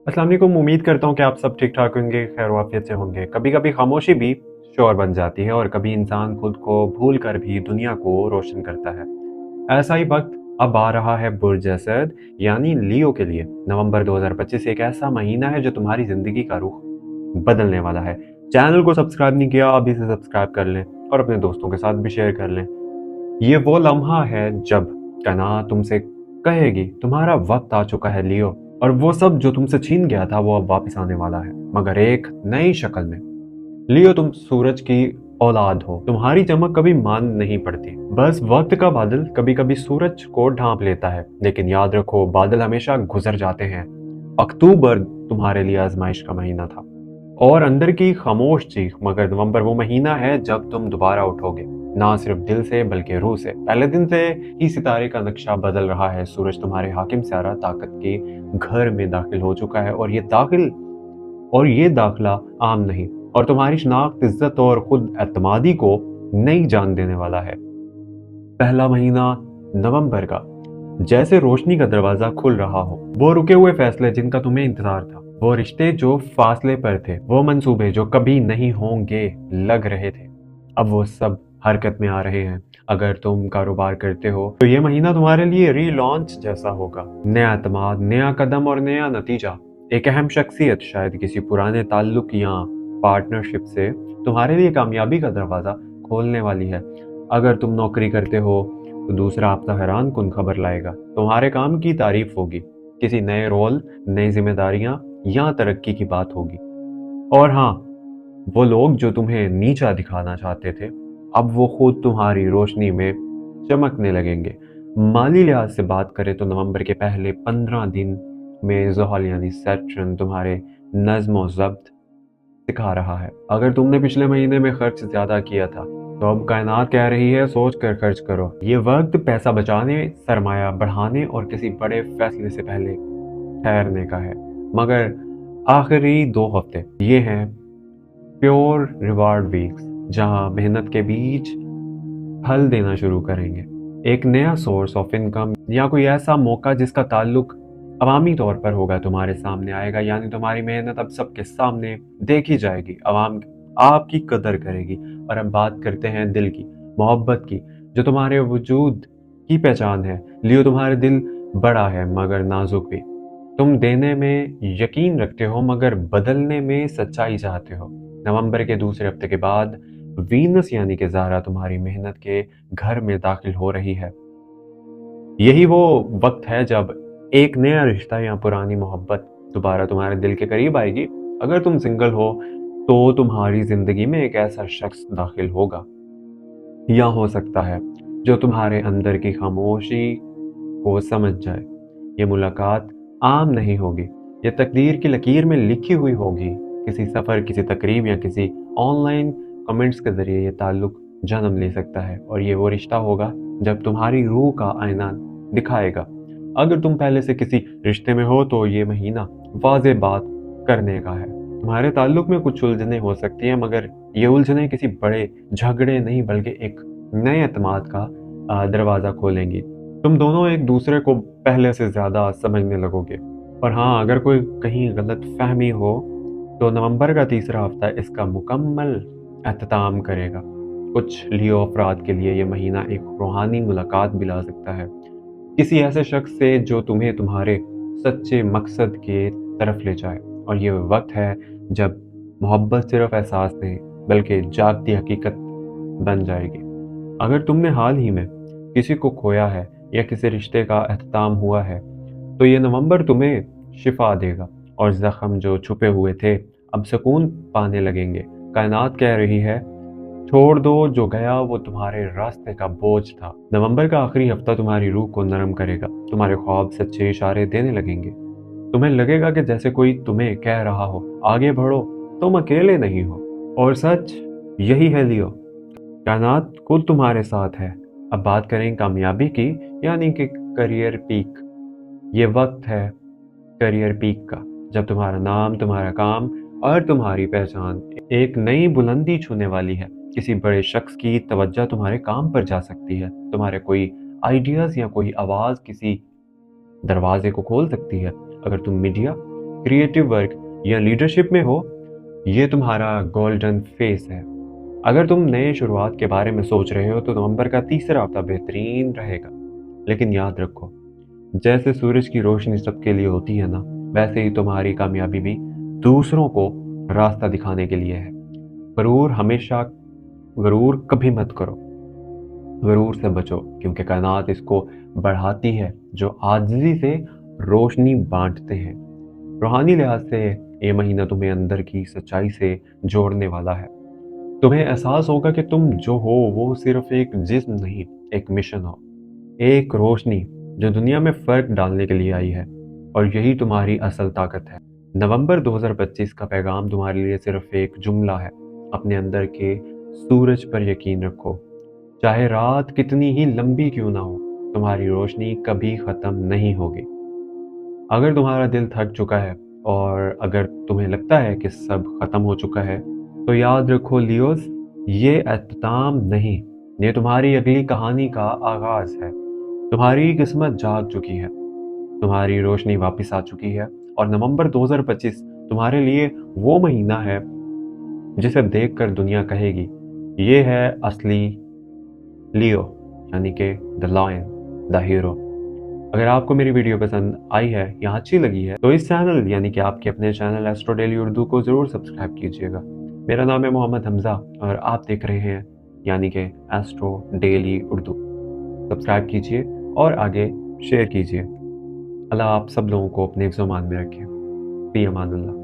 अस्सलाम वालेकुम। उम्मीद करता हूँ कि आप सब ठीक ठाक होंगे, खैर वाफियत से होंगे। कभी कभी खामोशी भी शोर बन जाती है और कभी इंसान खुद को भूल कर भी दुनिया को रोशन करता है। ऐसा ही वक्त अब आ रहा है बुर्ज असद यानी लियो के लिए। नवंबर 2025 एक ऐसा महीना है जो तुम्हारी जिंदगी का रुख बदलने वाला है। चैनल को सब्सक्राइब नहीं किया, अभी से सब्सक्राइब कर लें और अपने दोस्तों के साथ भी शेयर कर लें। ये वो लम्हा है जब कायनात तुमसे कहेगी तुम्हारा वक्त आ चुका है लियो, और वो सब जो तुमसे छीन गया था वो अब वापस आने वाला है, मगर एक नई शक्ल में। लियो, तुम सूरज की औलाद हो। तुम्हारी चमक कभी मान नहीं पड़ती, बस वक्त का बादल कभी कभी सूरज को ढांप लेता है। लेकिन याद रखो, बादल हमेशा गुजर जाते हैं। अक्टूबर तुम्हारे लिए आजमाइश का महीना था और अंदर की खामोश चीख, मगर नवंबर वो महीना है जब तुम दोबारा उठोगे, ना सिर्फ दिल से बल्कि रूह से। पहले दिन से ही सितारे का नक्शा बदल रहा है। सूरज तुम्हारे हाकिम सारा ताकत के घर में दाखिल हो चुका है और ये दाखिला आम नहीं, और तुम्हारी शनाख्त, इज्जत और खुद एतमादी को नई जान देने वाला है। पहला महीना नवंबर का जैसे रोशनी का दरवाजा खुल रहा हो। वो रुके हुए फैसले जिनका तुम्हें इंतजार था, वो रिश्ते जो फासले पर थे, वो मंसूबे जो कभी नहीं होंगे लग रहे थे, अब वो सब हरकत में आ रहे हैं। अगर तुम कारोबार करते हो तो ये महीना तुम्हारे लिए रीलॉन्च जैसा होगा। नया एतमाद, नया कदम और नया नतीजा। एक अहम शख्सियत, शायद किसी पुराने ताल्लुक या पार्टनरशिप से, तुम्हारे लिए कामयाबी का दरवाजा खोलने वाली है। अगर तुम नौकरी करते हो तो दूसरा हफ्ता हैरान कुन खबर लाएगा। तुम्हारे काम की तारीफ होगी, किसी नए रोल, नई जिम्मेदारियां या तरक्की की बात होगी। और हाँ, वो लोग जो तुम्हें नीचा दिखाना चाहते थे, अब वो खुद तुम्हारी रोशनी में चमकने लगेंगे। माली लिहाज से बात करें तो नवंबर के पहले 15 दिन में ज़ुहल यानी सैटर्न तुम्हारे नज्म ज़ब्त सिखा रहा है। अगर तुमने पिछले महीने में खर्च ज्यादा किया था तो अब कायनात कह रही है सोच कर खर्च करो। ये वक्त पैसा बचाने, सरमाया बढ़ाने और किसी बड़े फैसले से पहले ठहरने का है। मगर आखिरी 2 हफ्ते ये हैं प्योर रिवार्ड वीक्स, जहां मेहनत के बीज फल देना शुरू करेंगे। एक नया सोर्स ऑफ इनकम या कोई ऐसा मौका जिसका ताल्लुक अवामी तौर पर होगा तुम्हारे सामने आएगा, यानी तुम्हारी मेहनत अब सबके सामने देखी जाएगी, अवाम आपकी कदर करेगी। और अब बात करते हैं दिल की, मोहब्बत की, जो तुम्हारे वजूद की पहचान है। लियो, तुम्हारे दिल बड़ा है मगर नाजुक भी। तुम देने में यकीन रखते हो मगर बदलने में सच्चाई चाहते हो। नवंबर के दूसरे हफ्ते के बाद वीनस यानी कि ज़ारा तुम्हारी मेहनत के घर में दाखिल हो रही है। यही वो वक्त है जब एक नया रिश्ता या पुरानी मोहब्बत दोबारा तुम्हारे दिल के करीब आएगी। अगर तुम सिंगल हो तो तुम्हारी जिंदगी में एक ऐसा शख्स दाखिल होगा, या हो सकता है जो तुम्हारे अंदर की खामोशी को समझ जाए। ये मुलाकात आम नहीं होगी, ये तकदीर की लकीर में लिखी हुई होगी। किसी सफ़र, किसी तकरीब या किसी ऑनलाइन कमेंट्स के ज़रिए ये ताल्लुक जन्म ले सकता है, और ये वो रिश्ता होगा जब तुम्हारी रूह का आईना दिखाएगा। अगर तुम पहले से किसी रिश्ते में हो तो ये महीना वाज़ेह बात करने का है। तुम्हारे ताल्लुक में कुछ उलझने हो सकती हैं, मगर ये उलझने किसी बड़े झगड़े नहीं बल्कि एक नए एतमाद का दरवाज़ा खोलेंगी। तुम दोनों एक दूसरे को पहले से ज़्यादा समझने लगोगे। और हाँ, अगर कोई कहीं गलत फहमी हो तो नवंबर का तीसरा हफ्ता इसका मुकम्मल एहतमाम करेगा। कुछ लियो अफराद के लिए ये महीना एक रूहानी मुलाकात भी ला सकता है, किसी ऐसे शख्स से जो तुम्हें तुम्हारे सच्चे मकसद के तरफ ले जाए। और ये वक्त है जब मोहब्बत सिर्फ एहसास नहीं बल्कि जागती हकीकत बन जाएगी। अगर तुमने हाल ही में किसी को खोया है या किसी रिश्ते का एहतमाम हुआ है तो ये नवंबर तुम्हें शिफा देगा, और जख्म जो छुपे हुए थे अब सुकून पाने लगेंगे। कायनात कह रही है छोड़ दो जो गया वो तुम्हारे रास्ते का बोझ था। नवंबर का आखिरी हफ्ता तुम्हारी रूह को नरम करेगा, तुम्हारे ख्वाब सच्चे इशारे देने लगेंगे। तुम्हें लगेगा कि जैसे कोई तुम्हें कह रहा हो आगे बढ़ो, तुम अकेले नहीं हो। और सच यही है लियो, कायनात खुद तुम्हारे साथ है। अब बात करें कामयाबी की, यानी कि करियर पीक। ये वक्त है करियर पीक का, जब तुम्हारा नाम, तुम्हारा काम और तुम्हारी पहचान एक नई बुलंदी छूने वाली है। किसी बड़े शख्स की तवज्जो तुम्हारे काम पर जा सकती है, तुम्हारे कोई आइडियाज या कोई आवाज किसी दरवाजे को खोल सकती है। अगर तुम मीडिया क्रिएटिव वर्क या लीडरशिप में हो, ये तुम्हारा गोल्डन फेस है। अगर तुम नए शुरुआत के बारे में सोच रहे हो तो नवंबर का तीसरा हफ्ता बेहतरीन रहेगा। लेकिन याद रखो, जैसे सूरज की रोशनी सबके लिए होती है ना, वैसे ही तुम्हारी कामयाबी भी दूसरों को रास्ता दिखाने के लिए है। गरूर हमेशा गरूर कभी मत करो, गरूर से बचो, क्योंकि कायनात इसको बढ़ाती है जो आजिज़ी से रोशनी बांटते हैं। रूहानी लिहाज से ये महीना तुम्हें अंदर की सच्चाई से जोड़ने वाला है। तुम्हें एहसास होगा कि तुम जो हो वो सिर्फ एक जिस्म नहीं, एक मिशन हो, एक रोशनी जो दुनिया में फर्क डालने के लिए आई है। और यही तुम्हारी असल ताकत है। नवंबर 2025 का पैगाम तुम्हारे लिए सिर्फ एक जुमला है। अपने अंदर के सूरज पर यकीन रखो। चाहे रात कितनी ही लंबी क्यों ना हो, तुम्हारी रोशनी कभी खत्म नहीं होगी। अगर तुम्हारा दिल थक चुका है और अगर तुम्हें लगता है कि सब खत्म हो चुका है, तो याद रखो लियोस, ये अख्ताम नहीं, ये तुम्हारी अगली कहानी का आगाज है। तुम्हारी किस्मत जाग चुकी है, तुम्हारी रोशनी वापस आ चुकी है, और नवंबर 2025 तुम्हारे लिए वो महीना है जिसे देखकर दुनिया कहेगी, ये है असली लियो, यानी कि द लायन, द हीरो। अगर आपको मेरी वीडियो पसंद आई है या अच्छी लगी है तो इस चैनल यानी कि आपके अपने चैनल एस्ट्रो डेली उर्दू को ज़रूर सब्सक्राइब कीजिएगा। मेरा नाम है मोहम्मद हमज़ा और आप देख रहे हैं यानी कि एस्ट्रो डेली उर्दू। सब्सक्राइब कीजिए और आगे शेयर कीजिए। अल्लाह आप सब लोगों को अपने ज़ुबान में रखे। फ़ी अमानुल्लाह।